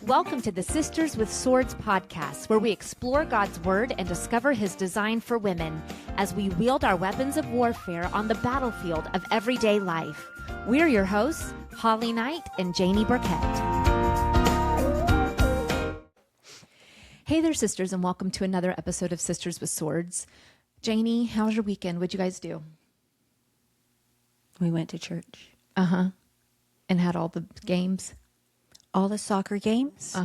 Welcome to the Sisters with Swords podcast, where we explore God's Word and discover His design for women as we wield our weapons of warfare on the battlefield of everyday life. We're your hosts, Holly Knight and Janie Burkett. Hey there, sisters, and welcome to another episode of Sisters with Swords. Janie, how was your weekend? What'd you guys do? We went to church. And had all the games? All the soccer games.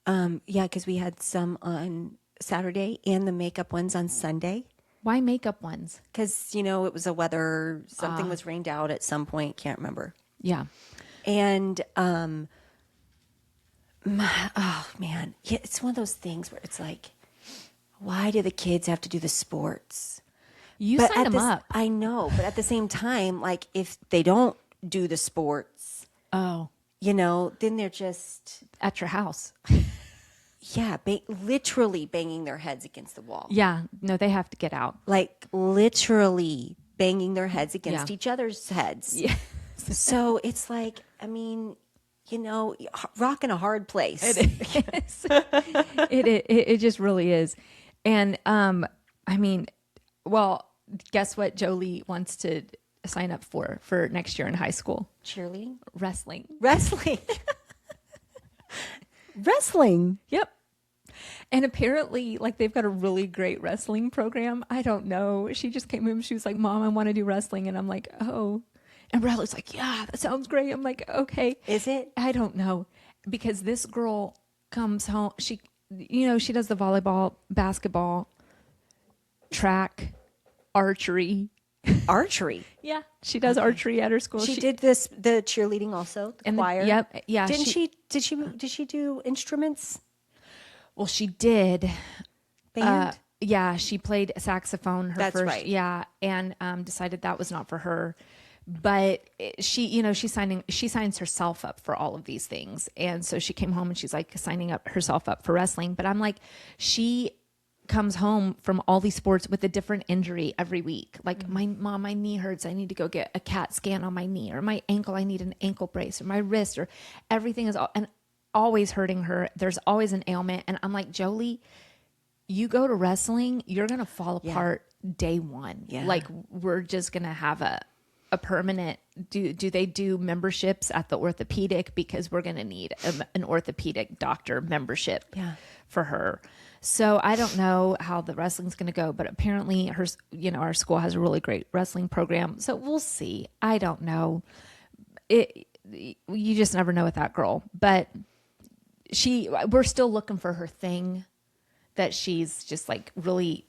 Yeah, because we had some on Saturday and the makeup ones on Sunday. Why makeup ones? Because, it was a weather, something was rained out at some point. Can't remember. Yeah. And, oh man, yeah, it's one of those things where it's like, why do the kids have to do the sports? You signed them up. I know, but at the same time, like if they don't do the sports, then they're just at your house. Literally banging their heads against the wall. Yeah, no, they have to get out. Like literally banging their heads against each other's heads. Yeah. So it's like, rocking a hard place. It is. It just really is. And guess what Jolie wants to sign up for next year in high school? Cheerleading? Wrestling. Wrestling. Yep. And apparently, they've got a really great wrestling program. I don't know. She just came in. She was like, "Mom, I want to do wrestling." And I'm like, "Oh." And Bradley's like, "Yeah, that sounds great." I'm like, "Okay." Is it? I don't know. Because this girl comes home. She does the volleyball, basketball, track, archery. Archery. Yeah, she does archery at her school. She did the cheerleading also, the choir. Yep. Yeah. Did she do instruments? Well, she did. Band? Yeah, she played saxophone. That's first, right. Yeah, and decided that was not for her. But she signs herself up for all of these things, and so she came home and she's like signing up herself up for wrestling. But I'm like, she comes home from all these sports with a different injury every week. Like, my knee hurts. I need to go get a CAT scan on my knee, or my ankle, I need an ankle brace, or my wrist, or everything is always hurting her. There's always an ailment. And I'm like, Jolie, you go to wrestling, you're going to fall apart day one. Yeah. Like, we're just going to have a permanent, do they do memberships at the orthopedic? Because we're going to need an orthopedic doctor membership for her. So I don't know how the wrestling's going to go, but apparently our school has a really great wrestling program. So we'll see. I don't know. You just never know with that girl, but we're still looking for her thing that she's just like really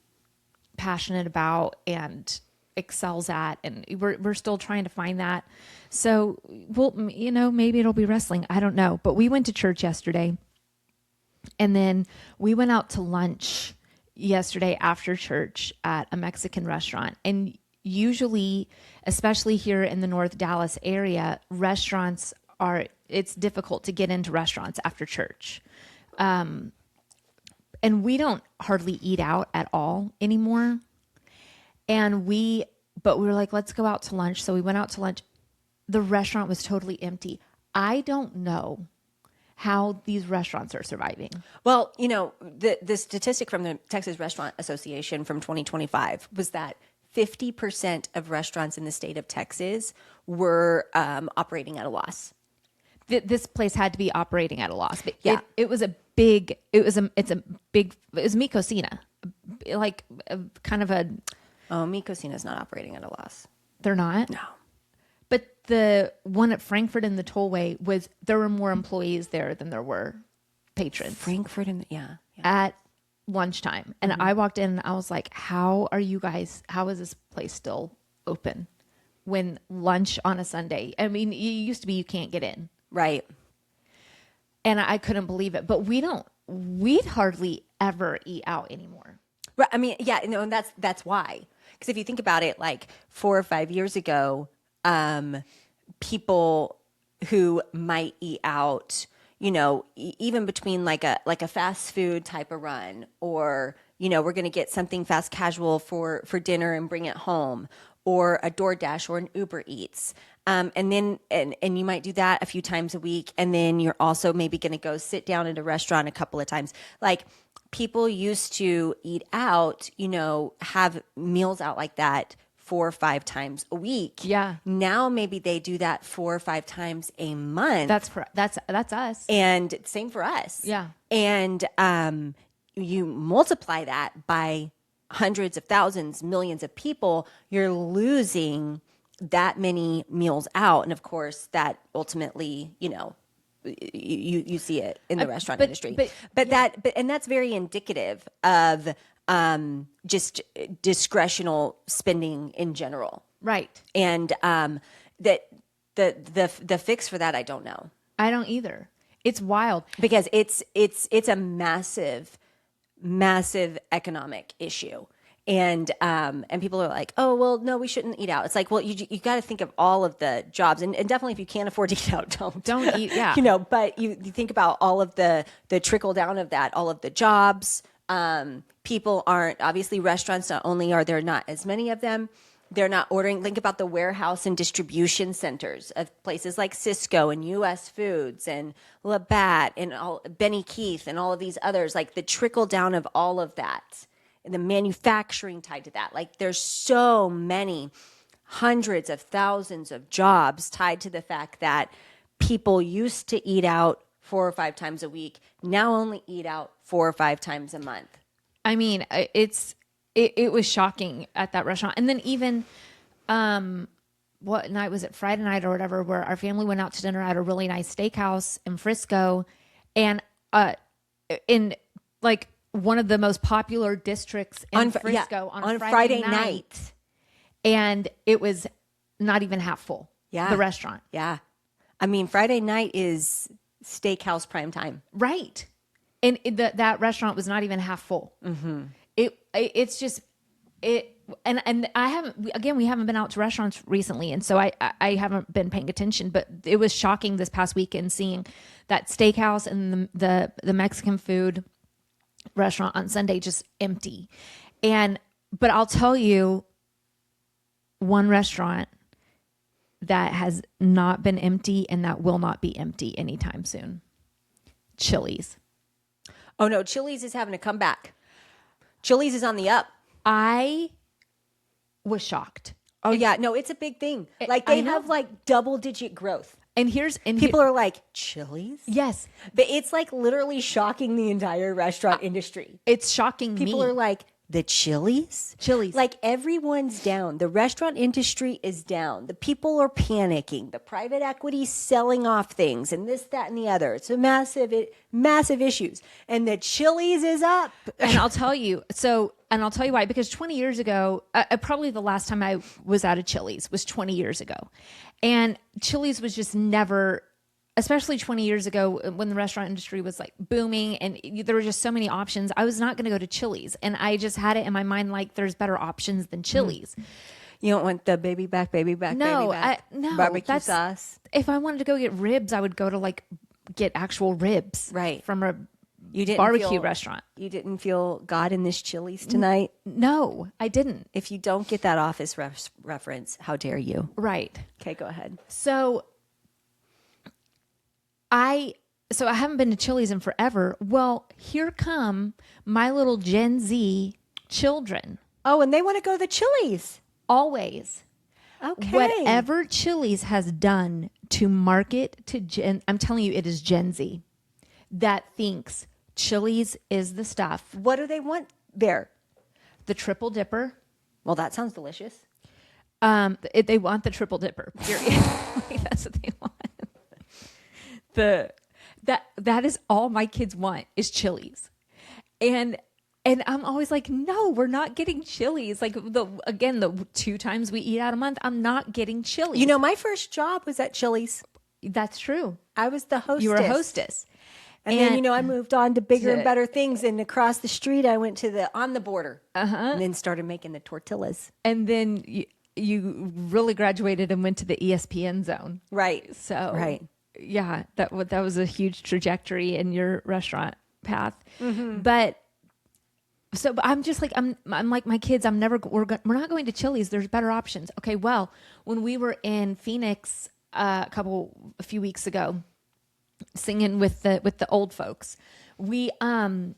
passionate about and excels at. And we're still trying to find that. So maybe it'll be wrestling. I don't know, but we went to church yesterday. And then we went out to lunch yesterday after church at a Mexican restaurant. And usually, especially here in the North Dallas area, it's difficult to get into restaurants after church. And we don't hardly eat out at all anymore. But we were like, let's go out to lunch. So we went out to lunch. The restaurant was totally empty. I don't know how these restaurants are surviving. Well, the statistic from the Texas Restaurant Association from 2025 was that 50% of restaurants in the state of Texas were operating at a loss. This place had to be operating at a loss. But yeah, it was Mi like kind of a. Oh, Mi Cocina's not operating at a loss. They're not? No. But the one at Frankfurt in the Tollway there were more employees there than there were patrons. Frankfurt at lunchtime. And I walked in and I was like, how is this place still open when lunch on a Sunday? I mean, it used to be you can't get in. Right. And I couldn't believe it. But we'd hardly ever eat out anymore. Right. I mean, yeah, and that's why. Because if you think about it, like 4 or 5 years ago, people who might eat out, even between like a fast food type of run, or, we're going to get something fast casual for dinner and bring it home, or a DoorDash or an Uber Eats. And then, and you might do that a few times a week. And then you're also maybe going to go sit down at a restaurant a couple of times. Like people used to eat out, have meals out like that 4 or 5 times a week. Yeah. Now maybe they do that 4 or 5 times a month. That's us. And same for us. Yeah. And you multiply that by hundreds of thousands, millions of people, you're losing that many meals out. And of course, that ultimately, you see it in the restaurant industry. But that's very indicative of just discretional spending in general. Right. And that the fix for that, I don't know. I don't either. It's wild because it's a massive economic issue. And people are like, oh, well, no, we shouldn't eat out. It's like, well, you got to think of all of the jobs, and definitely if you can't afford to eat out, don't eat. Yeah. But you think about all of the trickle down of that, all of the jobs. People aren't, obviously restaurants, not only are there not as many of them, they're not ordering. Think about the warehouse and distribution centers of places like Cisco and U.S. Foods and Labatt and Benny Keith and all of these others, like the trickle down of all of that. And the manufacturing tied to that. Like there's so many hundreds of thousands of jobs tied to the fact that people used to eat out 4 or 5 times a week, now only eat out 4 or 5 times a month. I mean, it was shocking at that restaurant. And then even, what night was it? Friday night or whatever, where our family went out to dinner at a really nice steakhouse in Frisco. And, in like, one of the most popular districts in Frisco on Friday night. And it was not even half full. Yeah. The restaurant. Yeah. I mean, Friday night is steakhouse prime time. Right. And that restaurant was not even half full. Mm-hmm. It's just, and I haven't, again, we haven't been out to restaurants recently. And so I haven't been paying attention, but it was shocking this past weekend seeing that steakhouse and the Mexican food restaurant on Sunday just empty. But I'll tell you one restaurant that has not been empty and that will not be empty anytime soon. Chili's. Oh no, Chili's is having a comeback. Chili's is on the up. I was shocked. Oh yeah, no, it's a big thing. Like they have like double-digit growth. And people are like, Chili's? Yes. But it's like literally shocking the entire restaurant industry. It's shocking me. People are like, the Chili's? Chili's. Like everyone's down. The restaurant industry is down. The people are panicking. The private equity selling off things and this, that, and the other. It's a massive issues. And the Chili's is up. And I'll tell you why. Because 20 years ago, probably the last time I was at a Chili's was 20 years ago. And Chili's was just never, especially 20 years ago when the restaurant industry was like booming and there were just so many options. I was not going to go to Chili's. And I just had it in my mind like there's better options than Chili's. You don't want the baby back, no, barbecue sauce. If I wanted to go get ribs, I would go to like get actual ribs from a barbecue restaurant. You didn't feel God in this Chili's tonight? No, I didn't. If you don't get that Office reference, how dare you? Right. Okay, go ahead. So I haven't been to Chili's in forever. Well, here come my little Gen Z children. Oh, and they want to go to the Chili's. Always. Okay. Whatever Chili's has done to market to I'm telling you, it is Gen Z that thinks Chili's is the stuff. What do they want there? The triple dipper. Well, that sounds delicious. They want the triple dipper. Period. That's what they want. That is all my kids want is Chili's. And I'm always like, no, we're not getting Chili's. Like the 2 times we eat out a month, I'm not getting Chili's. You know, my first job was at Chili's. That's true. I was the hostess. You were a hostess. And then, I moved on to bigger and better things. And across the street, I went to On the Border. And then started making the tortillas. And then you really graduated and went to the ESPN zone. Right. So, right. Yeah, that was a huge trajectory in your restaurant path. Mm-hmm. But So but I'm just like, I'm like my kids, we're not going to Chili's. There's better options. Okay. Well, when we were in Phoenix, a few weeks ago, singing with the old folks, we had,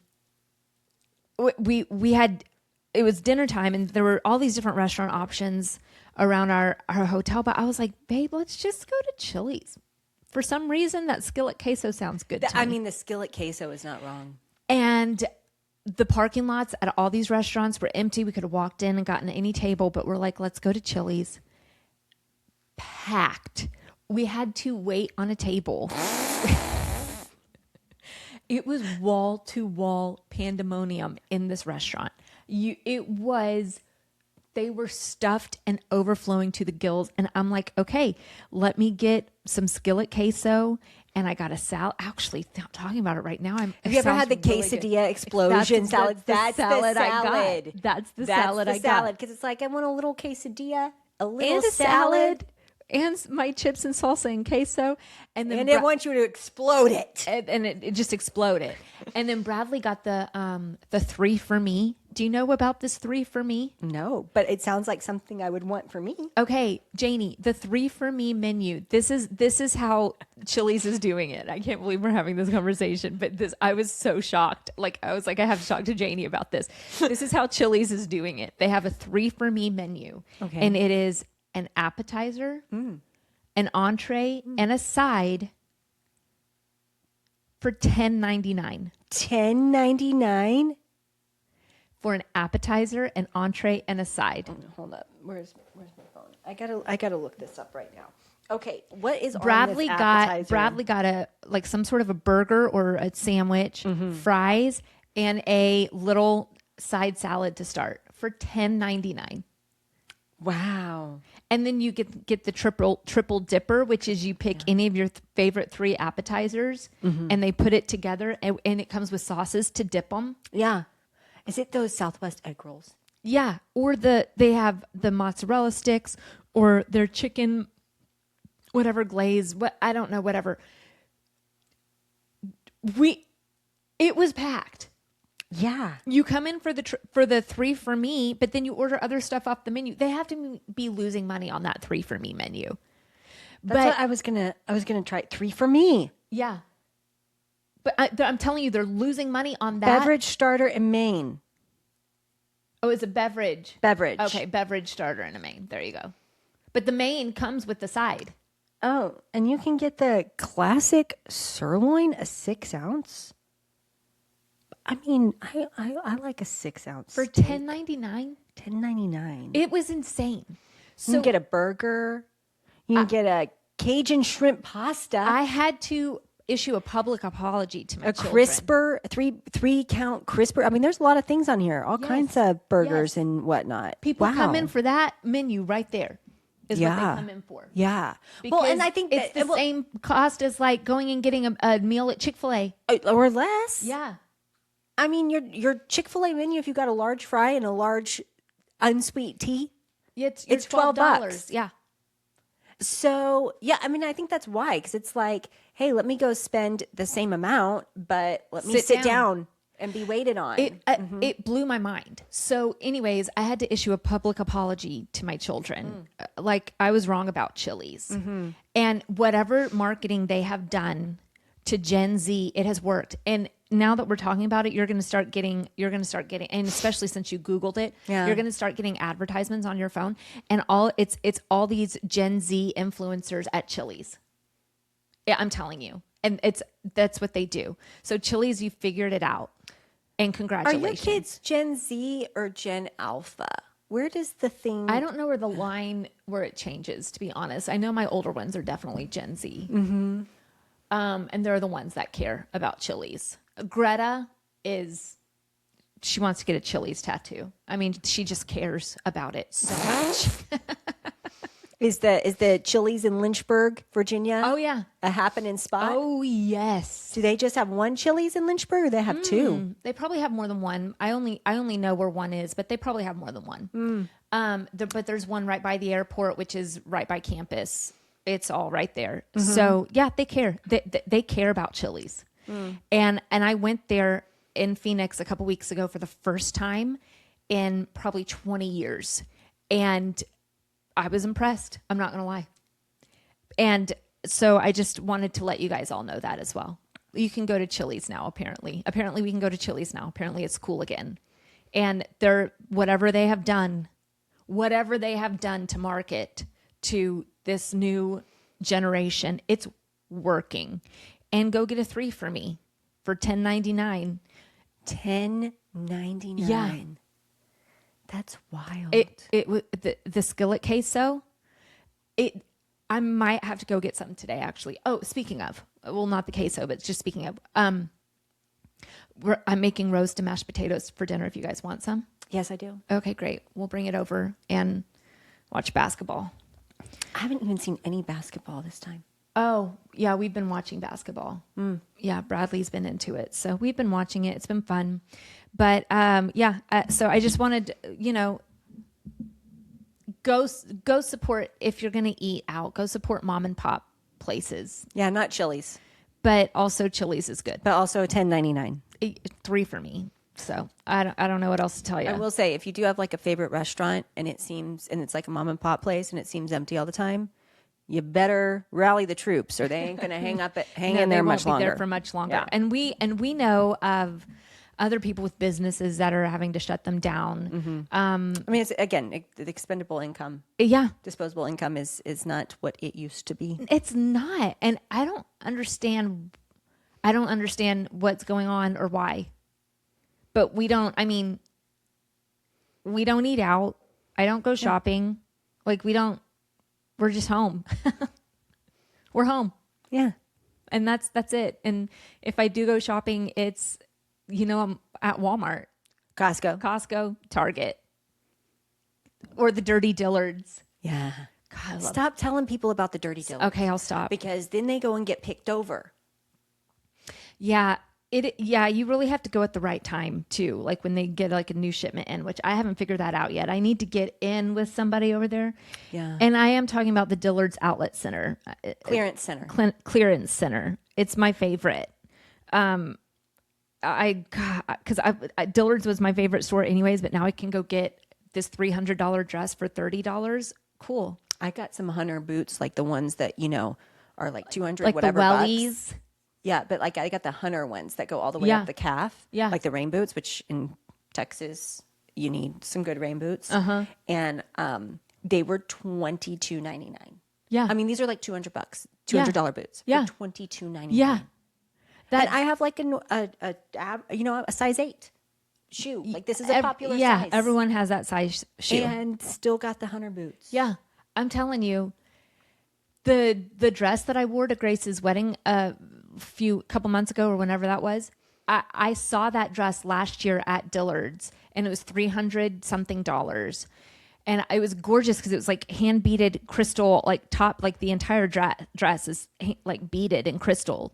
it was dinner time and there were all these different restaurant options around our hotel. But I was like, babe, let's just go to Chili's. For some reason, that skillet queso sounds good to me. I mean, the skillet queso is not wrong. And the parking lots at all these restaurants were empty. We could have walked in and gotten any table, but we're like, let's go to Chili's. Packed. We had to wait on a table. It was wall to wall pandemonium in this restaurant. They were stuffed and overflowing to the gills. And I'm like, okay, let me get some skillet queso. And I got a salad. Actually, talking about it right now, have you ever had the quesadilla explosion salad? That's the salad I got. That's the salad I got. Because it's like, I want a little quesadilla, a little and a salad. And my chips and salsa and queso. And then they want you to explode it. And it just exploded. And then Bradley got the 3 for me. Do you know about this 3 for me? No, but it sounds like something I would want for me. Okay, Janie, the 3 for me menu. This is how Chili's is doing it. I can't believe we're having this conversation, but I was so shocked. Like I was like, I have to talk to Janie about this. This is how Chili's is doing it. They have a 3 for me menu. Okay. And it is an appetizer, an entree, and a side for $10.99. $10.99 for an appetizer, an entree, and a side. Hold up. Where's my phone? I gotta look this up right now. Okay, what is Bradley on this appetizer? Bradley got some sort of a burger or a sandwich, fries, and a little side salad to start for $10.99. Wow. And then you get the triple dipper, which is you pick any of your favorite 3 appetizers, and they put it together, and it comes with sauces to dip them. Yeah. Is it those Southwest egg rolls? Yeah. Or they have the mozzarella sticks or their chicken, whatever glaze, I don't know, whatever. It was packed. Yeah. You come in for the 3 for me, but then you order other stuff off the menu. They have to be losing money on that 3 for me menu. That's what I was gonna try 3 for me. Yeah. But I'm telling you, they're losing money on that. Beverage starter and main. Oh, it's a beverage. Beverage. Okay, beverage starter and a main. There you go. But the main comes with the side. Oh, and you can get the classic sirloin, a 6 ounce. I mean, I like a 6 ounce for $10.99. $10.99. It was insane. So you can get a burger. You can get a Cajun shrimp pasta. I had to issue a public apology to my children. Crisper, three count crisper. I mean, there's a lot of things on here. All kinds of burgers and whatnot. People come in for that menu right there. Is what they come in for. Yeah. Because and I think it's the same cost as like going and getting a meal at Chick-fil-A. Or less. Yeah. I mean, your Chick-fil-A menu, if you got a large fry and a large unsweet tea, it's $12. Yeah. So, yeah, I mean, I think that's why. Because it's like, hey, let me go spend the same amount, but let me sit down and be waited on. It blew my mind. So anyways, I had to issue a public apology to my children. Like, I was wrong about Chili's. And whatever marketing they have done to Gen Z, it has worked. And now that we're talking about it, you're going to start getting, and especially since you Googled it, you're going to start getting advertisements on your phone, and it's all these Gen Z influencers at Chili's. Yeah, I'm telling you, and that's what they do. So Chili's, you figured it out, and congratulations. Are your kids Gen Z or Gen Alpha? Where does the thing? I don't know where the line where it changes. To be honest, I know my older ones are definitely Gen Z, and they're the ones that care about Chili's. Greta she wants to get a Chili's tattoo. I mean, she just cares about it so much. Is the Chili's in Lynchburg, Virginia? Oh yeah, a happening spot. Oh yes. Do they just have one Chili's in Lynchburg, or they have 2? They probably have more than one. I only know where one is, but they probably have more than one. But there's one right by the airport, which is right by campus. It's all right there. So yeah, they care. They care about Chili's. And I went there in Phoenix a couple weeks ago for the first time in probably 20 years. And I was impressed. I'm not going to lie. And so I just wanted to let you guys all know that as well. You can go to Chili's now, apparently. Apparently we can go to Chili's now. Apparently it's cool again. And whatever they have done to market to this new generation, it's working. And go get a 3 for me for $10.99. $10.99. Yeah. That's wild. The skillet queso, I might have to go get something today, actually. Oh, speaking of, well, not the queso, but just speaking of, I'm making roast and mashed potatoes for dinner if you guys want some. Yes, I do. Okay, great. We'll bring it over and watch basketball. I haven't even seen any basketball this time. Oh, yeah, we've been watching basketball. Yeah, Bradley's been into it. So we've been watching it. It's been fun. But so I just wanted, go support, if you're going to eat out, go support mom and pop places. Yeah, not Chili's. But also Chili's is good. But also $10.99. 3 for me. So I don't know what else to tell you. I will say, if you do have like a favorite restaurant and it's like a mom and pop place and it seems empty all the time, you better rally the troops, or they ain't going to hang in there much longer. There for much longer. Yeah. And we know of other people with businesses that are having to shut them down. I mean, it's again, the expendable income. Yeah, Disposable income is not what it used to be. it's not, and I don't understand what's going on or why. But we don't eat out. I don't go shopping. Like we're just home. We're home. Yeah. And that's it. And if I do go shopping, it's, I'm at Walmart, Costco, Target, or the Dirty Dillards. Yeah. God, Stop telling people about the Dirty Dillards. Okay, I'll stop. Because then they go and get picked over. Yeah. You really have to go at the right time too. Like when they get like a new shipment in, which I haven't figured that out yet. I need to get in with somebody over there. Yeah. And I am talking about the Dillard's Outlet Center. Clearance center. Clearance Center. It's my favorite. Dillard's was my favorite store anyways, but now I can go get this $300 dress for $30. Cool. I got some hunter boots, like the ones that, are like 200, Like whatever the wellies. bucks. Yeah, but like I got the hunter ones that go all the way Yeah. up the calf. Yeah. Like the rain boots, which in Texas, you need some good rain boots. Uh-huh. And they were $22.99. Yeah. I mean, these are like $200, $200 boots. Yeah. For $22.99. Yeah. And I have like a size 8 shoe. Like this is a popular size. Everyone has that size shoe. And still got the hunter boots. Yeah. I'm telling you, the dress that I wore to Grace's wedding couple months ago or whenever that was, I saw that dress last year at Dillard's and it was $300 something. And it was gorgeous because it was like hand beaded crystal, like top, like the entire dress is like beaded in crystal.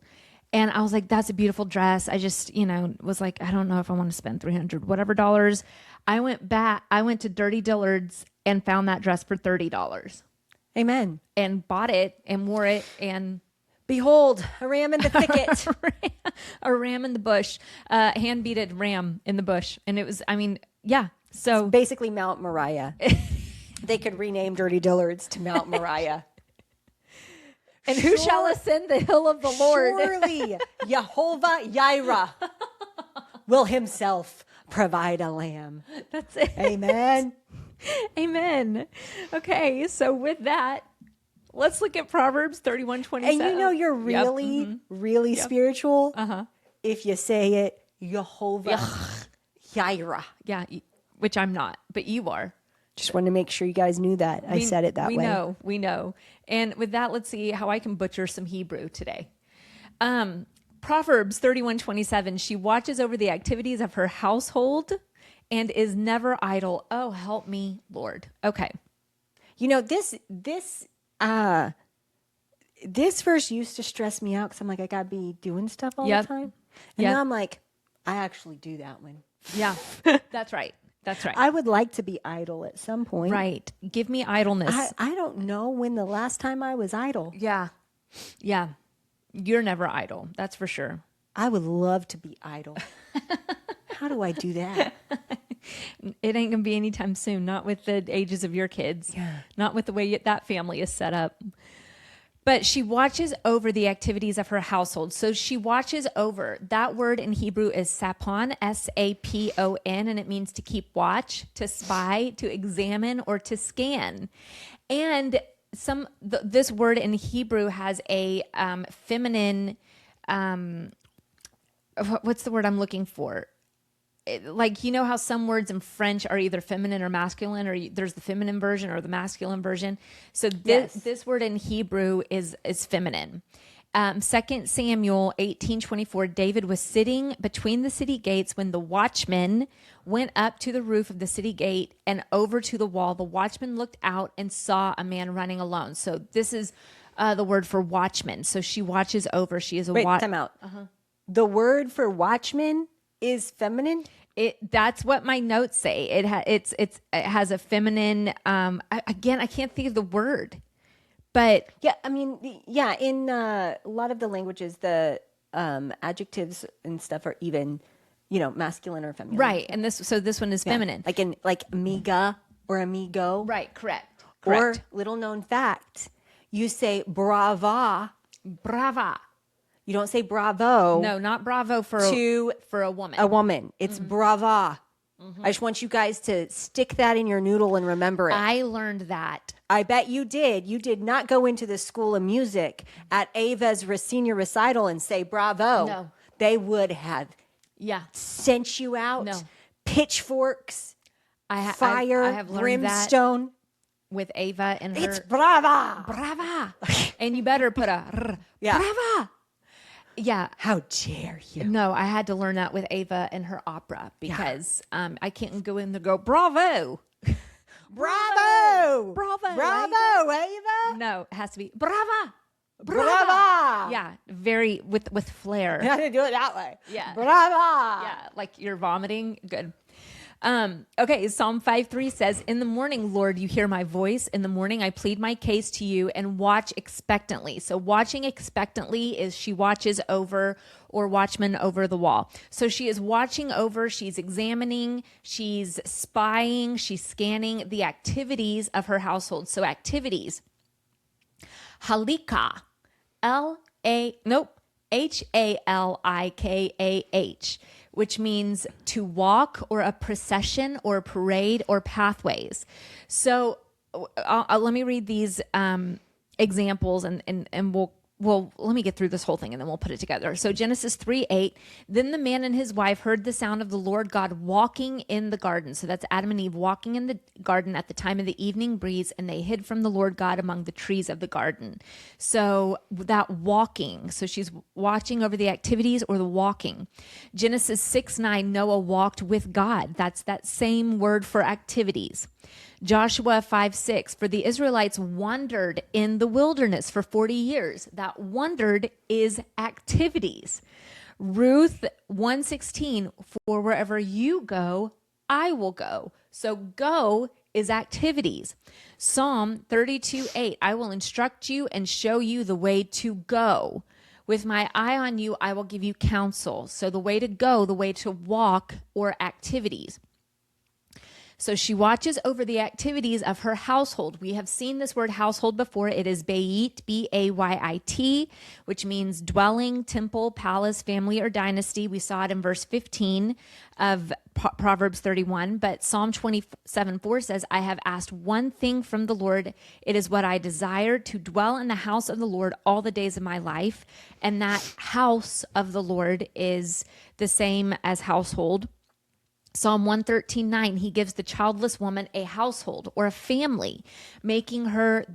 And I was like, that's a beautiful dress. I just, was like, I don't know if I want to spend $300 whatever dollars. I went to Dirty Dillard's and found that dress for $30. Amen. And bought it and wore it, and behold, a ram in the thicket. a ram in the bush, hand beaded ram in the bush. And it was, so it's basically Mount Moriah. They could rename Dirty Dillard's to Mount Moriah. And who shall ascend the hill of the Lord? Surely Jehovah Jireh will himself provide a lamb. That's it. Amen. Amen. Okay, so with that, let's look at Proverbs 31:27. And you're really spiritual if you say it, Jehovah Jireh. Yeah, which I'm not, but you are. Just wanted to make sure you guys knew that. I said it that way. We know. And with that, let's see how I can butcher some Hebrew today. Proverbs 31:27. She watches over the activities of her household and is never idle. Oh, help me, Lord. Okay. This verse used to stress me out because I'm like, I gotta be doing stuff all the time. And now I'm like, I actually do that one. Yeah, that's right. That's right. I would like to be idle at some point. Right. Give me idleness. I don't know when the last time I was idle. Yeah. Yeah. You're never idle. That's for sure. I would love to be idle. How do I do that? It ain't gonna be anytime soon. Not with the ages of your kids. Yeah. Not with the way that family is set up. But she watches over the activities of her household. So she watches over. That word in Hebrew is sapon, S-A-P-O-N, and it means to keep watch, to spy, to examine, or to scan. And this word in Hebrew has a feminine. What's the word I'm looking for? Like, you know how some words in French are either feminine or masculine, or there's the feminine version or the masculine version. So this word in Hebrew is feminine. 2 Samuel 18:24, David was sitting between the city gates when the watchman went up to the roof of the city gate and over to the wall. The watchman looked out and saw a man running alone. So this is the word for watchman. So she watches over. She is a time out. The word for watchman is feminine? That's what my notes say. It has a feminine. Again, I can't think of the word, but Yeah, I mean, in a lot of the languages, the adjectives and stuff are even, masculine or feminine. right. And this one is feminine. Like amiga or amigo. Right. Correct. Or little known fact, you say brava. Brava. You don't say bravo. No, not bravo for a woman. A woman. It's brava. I just want you guys to stick that in your noodle and remember it. I learned that. I bet you did. You did not go into the School of Music at Ava's senior recital and say bravo. No. They would have sent you out. No. Pitchforks, fire, I have learned brimstone. that with Ava and her. It's brava. Brava. And you better put a brava. Yeah. How dare you? No, I had to learn that with Ava and her opera because I can't go in there and go, bravo. Bravo. Bravo. Bravo, Ava. No, it has to be brava. Brava. Yeah, very with flair. You had to do it that way. Yeah. Brava. Yeah, like you're vomiting. Good. Okay, Psalm 5:3 says, "In the morning, Lord, you hear my voice. In the morning, I plead my case to you and watch expectantly." So watching expectantly is she watches over, or watchman over the wall. So she is watching over, she's examining, she's spying, she's scanning the activities of her household. So activities. Halika, H-A-L-I-K-A-H, which means to walk, or a procession or parade or pathways. So let me read these examples and we'll let me get through this whole thing and then we'll put it together. So Genesis 3:8, then the man and his wife heard the sound of the Lord God walking in the garden. So that's Adam and Eve walking in the garden at the time of the evening breeze, and they hid from the Lord God among the trees of the garden. So that walking, so she's watching over the activities or the walking. Genesis 6:9, Noah walked with God. That's that same word for activities. Joshua 5:6, for the Israelites wandered in the wilderness for 40 years. That wandered is activities. Ruth 1:16, for wherever you go, I will go. So go is activities. Psalm 32:8, I will instruct you and show you the way to go. With my eye on you, I will give you counsel. So the way to go, the way to walk, or activities. So she watches over the activities of her household. We have seen this word household before. It is Bayit, B-A-Y-I-T, which means dwelling, temple, palace, family, or dynasty. We saw it in verse 15 of Proverbs 31. But Psalm 27:4 says, I have asked one thing from the Lord. It is what I desire, to dwell in the house of the Lord all the days of my life. And that house of the Lord is the same as household. Psalm 113:9, he gives the childless woman a household or a family, giving her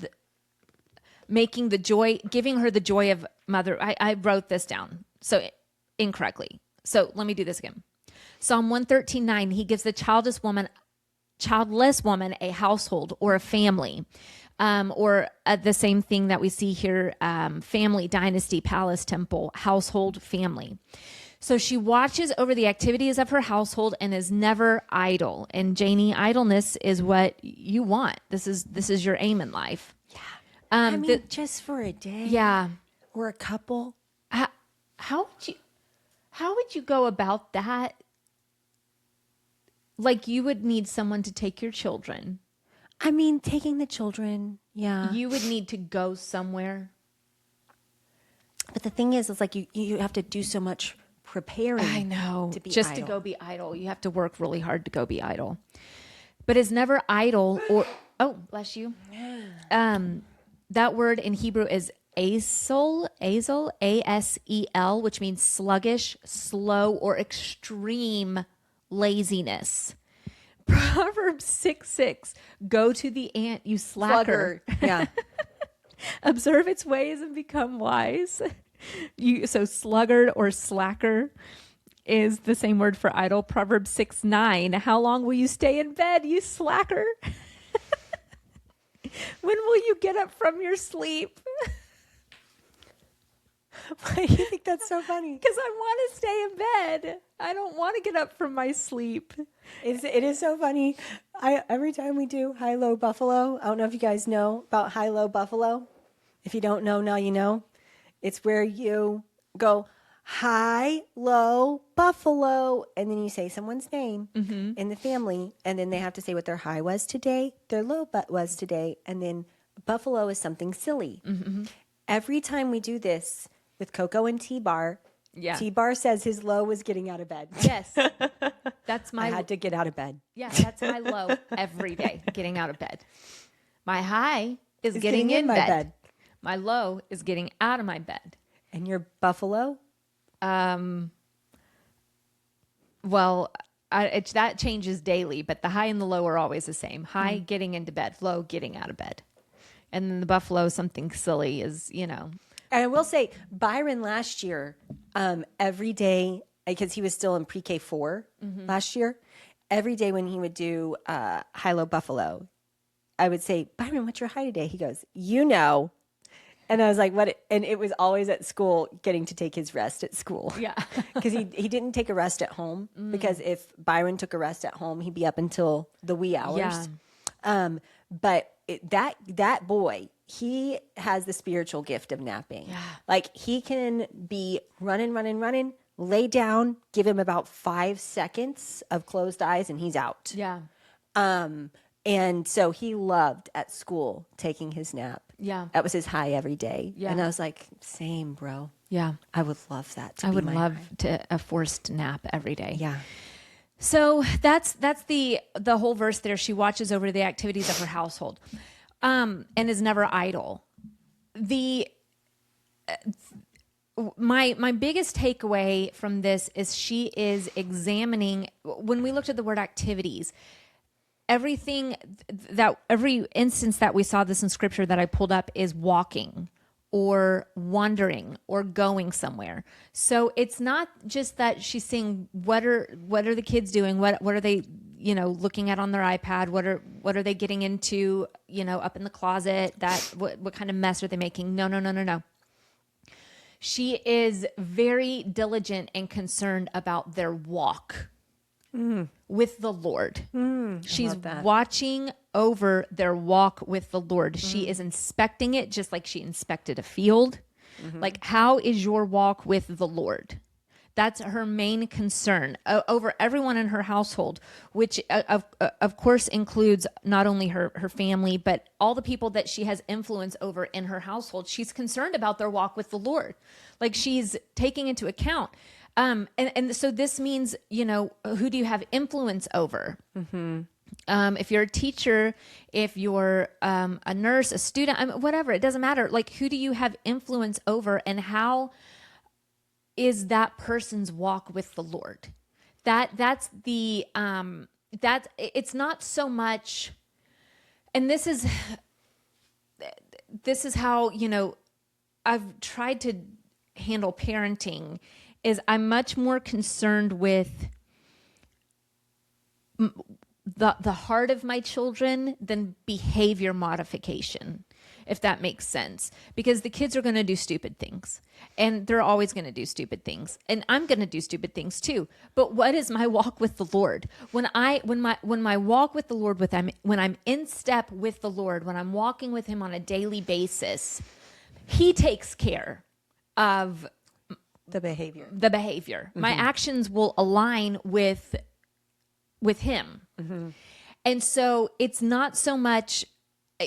the joy of mother. I wrote this down so incorrectly. So let me do this again. Psalm 113:9, he gives the childless woman a household or a family, or the same thing that we see here, family, dynasty, palace, temple, household, family. So she watches over the activities of her household and is never idle. And Janie, idleness is what you want. This is your aim in life. Yeah. Just for a day. Yeah. Or a couple. How would you? How would you go about that? Like, you would need someone to take your children. I mean, taking the children, yeah. You would need to go somewhere. But the thing is, it's like you have to do so much preparing. I know. To be Just idle. to go be idle. You have to work really hard to go be idle. But it's never idle or, oh, bless you. That word in Hebrew is asel, A-S-E-L, which means sluggish, slow, or extreme laziness. Proverbs 6:6, go to the ant, you slacker. Yeah. Observe its ways and become wise. So sluggard or slacker is the same word for idle. Proverbs 6:9, how long will you stay in bed, you slacker? When will you get up from your sleep? Why do you think that's so funny? Because I want to stay in bed. I don't want to get up from my sleep. It is so funny. Every time we do high-low buffalo, I don't know if you guys know about high-low buffalo. If you don't know, now you know. It's where you go high, low, buffalo, and then you say someone's name in the family, and then they have to say what their high was today, their low was today, and then buffalo is something silly. Every time we do this with Coco and T-Bar, Yeah. T-Bar says his low was getting out of bed. Yes. That's I my had to get out of bed. Yeah, that's my low every day, getting out of bed. My high is getting in my bed. My low is getting out of my bed. And your buffalo? Well, that changes daily, but the high and the low are always the same. High, getting into bed. Low, getting out of bed. And then the buffalo, something silly is, And I will say, Byron last year, every day, because he was still in pre-K 4 last year, every day when he would do high-low buffalo, I would say, Byron, what's your high today? He goes, And I was like, what? And it was always at school, getting to take his rest at school. Yeah. Because he didn't take a rest at home. Because if Byron took a rest at home, he'd be up until the wee hours. Yeah. But that boy, he has the spiritual gift of napping. Yeah. Like, he can be running, lay down, give him about 5 seconds of closed eyes, and he's out. Yeah. And so he loved at school taking his nap. Yeah. That was his high every day. Yeah. And I was like, same, bro. Yeah. I would love that. I would my love high. a forced nap every day. Yeah. So that's the whole verse there. She watches over the activities of her household, and is never idle. My biggest takeaway from this is she is examining. When we looked at the word activities, every instance that we saw this in scripture that I pulled up is walking or wandering or going somewhere. So it's not just that she's saying what are the kids doing? What are they, looking at on their iPad? What are they getting into, up in the closet? What kind of mess are they making? No. She is very diligent and concerned about their walk with the Lord. She's watching over their walk with the Lord. She is inspecting it just like she inspected a field. Like, how is your walk with the Lord? That's her main concern over everyone in her household, which of course includes not only her family, but all the people that she has influence over in her household. She's concerned about their walk with the Lord. Like, she's taking into account. And so this means, who do you have influence over? If you're a teacher, if you're a nurse, a student, whatever, it doesn't matter. Like, who do you have influence over, and how is that person's walk with the Lord? That's it's not so much, and this is how, I've tried to handle parenting, is I'm much more concerned with the heart of my children than behavior modification, if that makes sense. Because the kids are going to do stupid things, and they're always going to do stupid things, and I'm going to do stupid things too. But what is my walk with the Lord? When my walk with the Lord, when I'm in step with the Lord, when I'm walking with Him on a daily basis, He takes care of the behavior. My actions will align with him. And so it's not so much,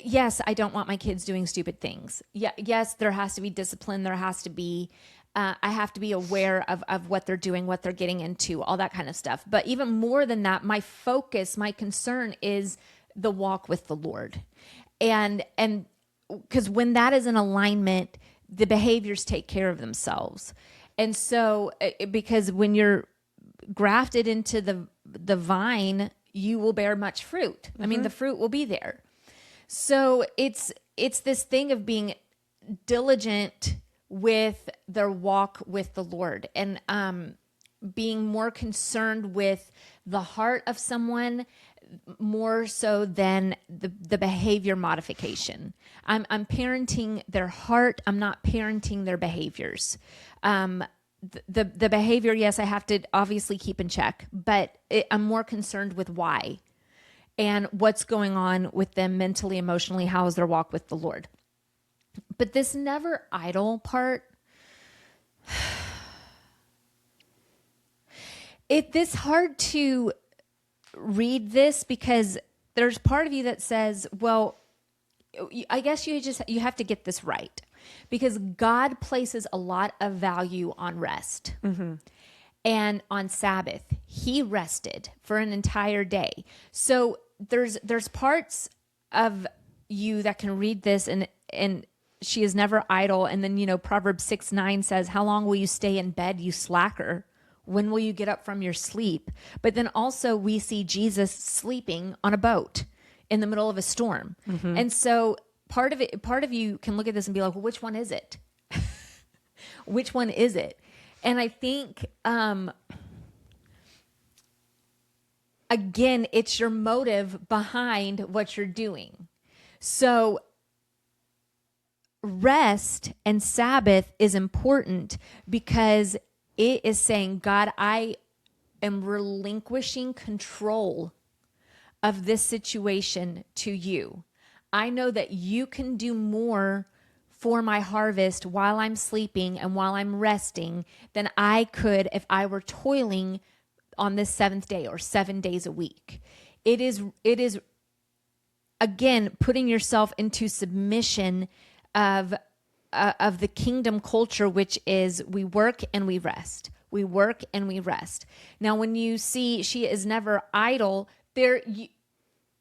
yes, I don't want my kids doing stupid things. Yeah, yes, there has to be discipline. There has to be, I have to be aware of what they're doing, what they're getting into, all that kind of stuff. But even more than that, my focus, my concern is the walk with the Lord. And because when that is in alignment, the behaviors take care of themselves. And so, because when you're grafted into the vine, you will bear much fruit. I mean, the fruit will be there. So it's this thing of being diligent with their walk with the Lord, and being more concerned with the heart of someone more so than the behavior modification. I'm parenting their heart. I'm not parenting their behaviors. The behavior, yes, I have to obviously keep in check, but I'm more concerned with why and what's going on with them mentally, emotionally, how is their walk with the Lord. But this never idle part, it's hard to read this because there's part of you that says, well, I guess you have to get this right, because God places a lot of value on rest. And on Sabbath, he rested for an entire day. So there's parts of you that can read this and she is never idle. And then, Proverbs 6:9 says, how long will you stay in bed, you slacker? When will you get up from your sleep? But then also we see Jesus sleeping on a boat in the middle of a storm. And so part of you can look at this and be like, well, which one is it? Which one is it? And I think, again, it's your motive behind what you're doing. So rest and Sabbath is important because it is saying, God, I am relinquishing control of this situation to you. I know that you can do more for my harvest while I'm sleeping and while I'm resting than I could if I were toiling on this seventh day or 7 days a week. It is again, putting yourself into submission of the kingdom culture, which is we work and we rest. We work and we rest. Now, when you see she is never idle,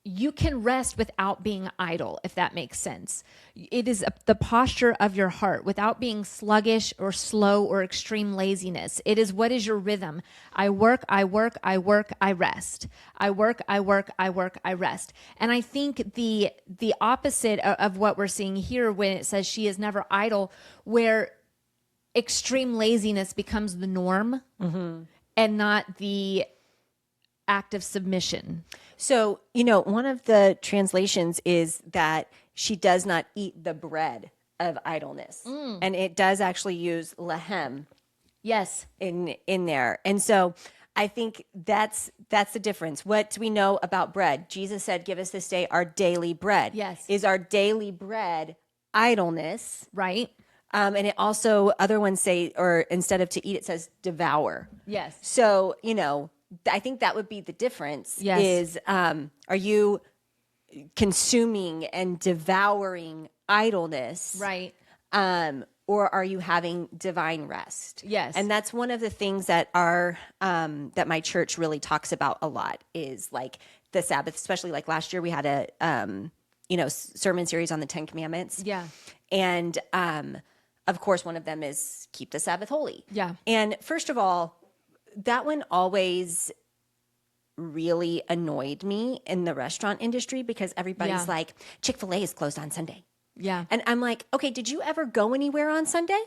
you can rest without being idle, if that makes sense. It is the posture of your heart without being sluggish or slow or extreme laziness. It is, what is your rhythm? I work, I work, I work, I rest. I work, I work, I work, I rest. And I think the opposite of what we're seeing here when it says she is never idle, where extreme laziness becomes the norm and not the act of submission. So, one of the translations is that she does not eat the bread of idleness. And it does actually use lahem. Yes. In there. And so I think that's the difference. What do we know about bread? Jesus said, give us this day our daily bread. Yes. Is our daily bread idleness? Right. And it also, other ones say, or instead of to eat, it says devour. Yes. So, I think that would be the difference. Yes. Is, are you consuming and devouring idleness? Right. Or are you having divine rest? Yes. And that's one of the things that that my church really talks about a lot, is like the Sabbath, especially like last year we had a, sermon series on the 10 Commandments. Yeah. And, of course, one of them is keep the Sabbath holy. Yeah. And first of all, that one always really annoyed me in the restaurant industry, because everybody's like, Chick-fil-A is closed on Sunday. Yeah. And I'm like, okay, did you ever go anywhere on Sunday?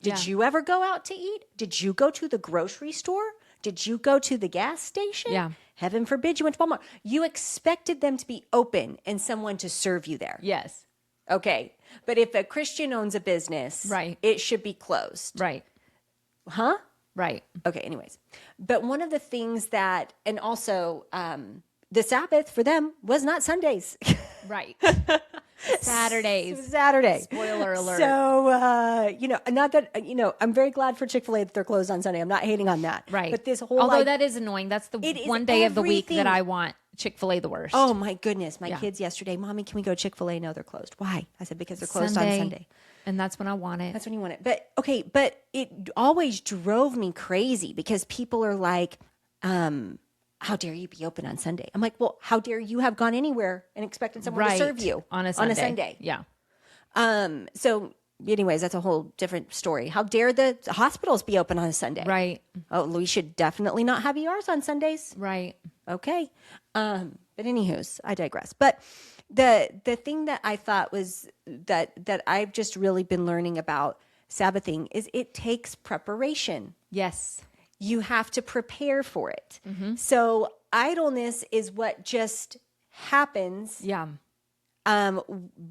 Did you ever go out to eat? Did you go to the grocery store? Did you go to the gas station? Yeah. Heaven forbid you went to Walmart. You expected them to be open and someone to serve you there. Yes. Okay. But if a Christian owns a business, right, it should be closed. Right. Huh? Right. Okay, anyways. But one of the things that, and also the Sabbath for them was not Sundays. Right. It Saturdays. was Saturday. Spoiler alert. So, not that, I'm very glad for Chick-fil-A that they're closed on Sunday. I'm not hating on that. Right. But this whole Although that is annoying. That's the it is one day of the week that everything. I want Chick-fil-A the worst. Oh my goodness. My kids yesterday, Mommy, can we go to Chick-fil-A? No, they're closed. Why? I said, because they're closed on Sunday. And that's when I want it. That's when you want it. But it always drove me crazy because people are like, how dare you be open on Sunday? I'm like, well, how dare you have gone anywhere and expected someone to serve you on a Sunday? Yeah. So anyways, that's a whole different story. How dare the hospitals be open on a Sunday? Right. Oh, we should definitely not have ERs on Sundays. Right. Okay. But anywho's, I digress. But the thing that I thought was that I've just really been learning about Sabbathing is it takes preparation. Yes. You have to prepare for it. So idleness is what just happens Yeah.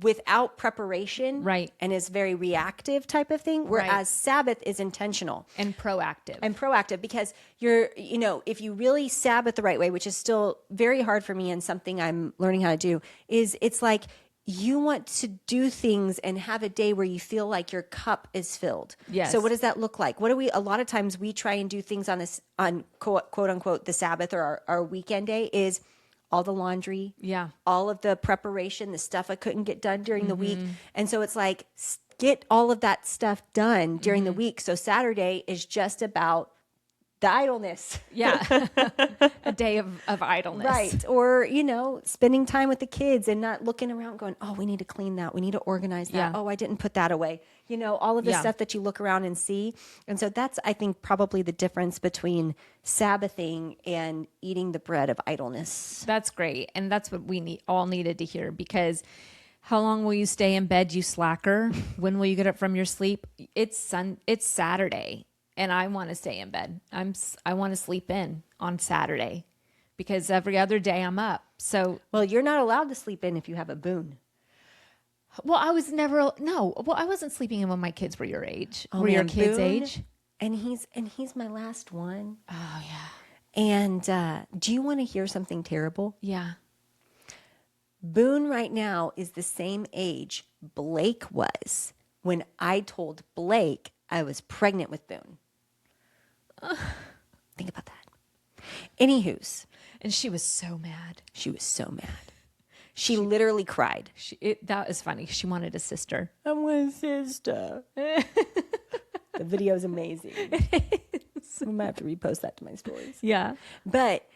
without preparation, Right. and is very reactive type of thing, whereas Right. Sabbath is intentional And proactive. and proactive, because if you really Sabbath the right way, which is still very hard for me and something I'm learning how to do, is it's like you want to do things and have a day where you feel like your cup is filled. Yes. So what does that look like? A lot of times we try and do things on quote unquote the Sabbath or our weekend day is all the laundry, Yeah. all of the preparation, the stuff I couldn't get done during the week. And so it's like, get all of that stuff done during the week. So Saturday is just about the idleness. Yeah. A day of idleness. Right. Or, spending time with the kids and not looking around going, oh, we need to clean that. We need to organize that. Yeah. Oh, I didn't put that away. All of the Yeah. stuff that you look around and see. And so that's, I think, probably the difference between Sabbathing and eating the bread of idleness. That's great. And that's what we all needed to hear, because how long will you stay in bed, you slacker? When will you get up from your sleep? It's Saturday, and I want to stay in bed. I want to sleep in on Saturday because every other day I'm up. So, Well, you're not allowed to sleep in if you have a boon. I wasn't sleeping in when my kids were your age. Oh, were your man, kids' Boone, age? And he's my last one. Oh, yeah. And do you want to hear something terrible? Yeah. Boone right now is the same age Blake was when I told Blake I was pregnant with Boone. Think about that. Anywho's, And she was so mad. she was so mad. She literally cried. That was funny. She wanted a sister. I want a sister. The video's amazing. I might have to repost that to my stories. Yeah. But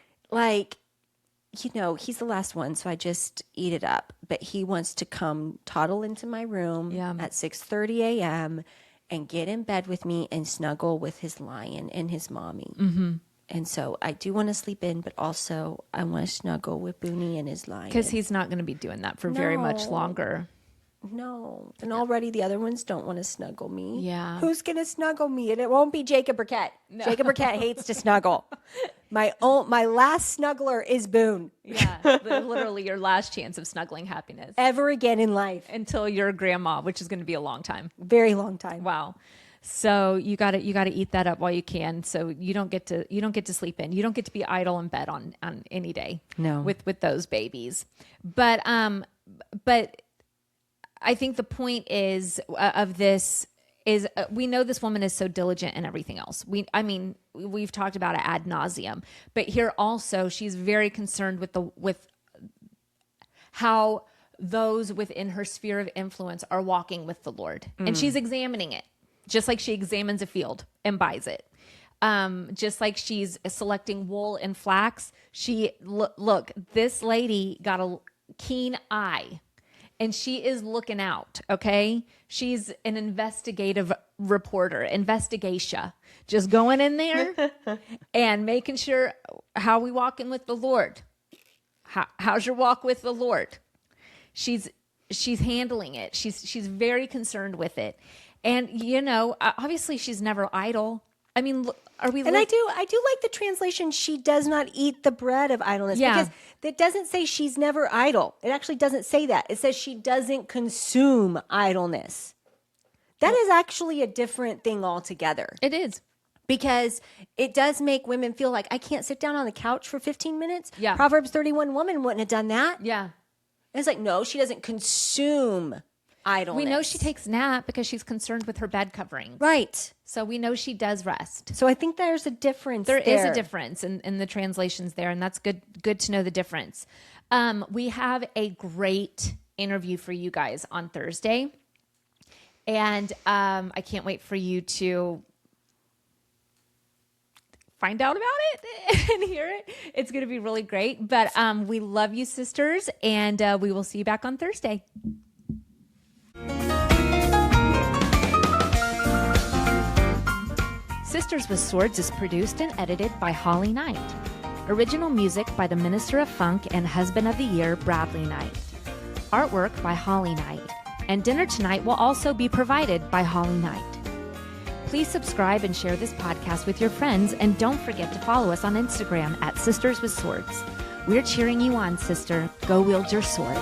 he's the last one, so I just eat it up. But he wants to come toddle into my room at 6:30 a.m. and get in bed with me and snuggle with his lion and his mommy. Mm-hmm. And so I do want to sleep in, but also I want to snuggle with Booney and his lion. Because he's not going to be doing that for very much No. longer. No. And already the other ones don't want to snuggle me. Yeah. Who's going to snuggle me? And it won't be Jacob Burkett. No. Jacob Burkett hates to snuggle. My last snuggler is Boone. Yeah. Literally your last chance of snuggling happiness. Ever again in life. Until you're a grandma, which is going to be a long time. Very long time. Wow. So you got to eat that up while you can. So you don't get to sleep in. You don't get to be idle in bed on any day. No. With those babies. But I think the point is of this is we know this woman is so diligent in everything else. We've talked about it ad nauseum, but here also she's very concerned with how those within her sphere of influence are walking with the Lord, and she's examining it, just like she examines a field and buys it. Just like she's selecting wool and flax. Look, this lady got a keen eye. And she is looking out, okay? She's an investigative reporter, investigation. Just going in there and making sure how we walking with the Lord. How's your walk with the Lord? She's handling it. She's very concerned with it. And, obviously she's never idle. I mean, are we? And I do like the translation. She does not eat the bread of idleness, because it doesn't say she's never idle. It actually doesn't say that. It says she doesn't consume idleness. That is actually a different thing altogether. It is. because it does make women feel like I can't sit down on the couch for 15 minutes. Yeah. Proverbs 31 woman wouldn't have done that. Yeah. And it's like, no, she doesn't consume idleness. We know she takes nap because she's concerned with her bed covering. Right. So we know she does rest. So I think there's a difference. There is a difference in the translations there, and that's good to know the difference. We have a great interview for you guys on Thursday, and I can't wait for you to find out about it and hear it. It's going to be really great. But we love you, sisters, and we will see you back on Thursday. Sisters with Swords is produced and edited by Holly Knight. Original music by the Minister of Funk and Husband of the Year, Bradley Knight. Artwork by Holly Knight. And dinner tonight will also be provided by Holly Knight. Please subscribe and share this podcast with your friends, and don't forget to follow us on Instagram at Sisters with Swords. We're cheering you on, sister. Go wield your sword.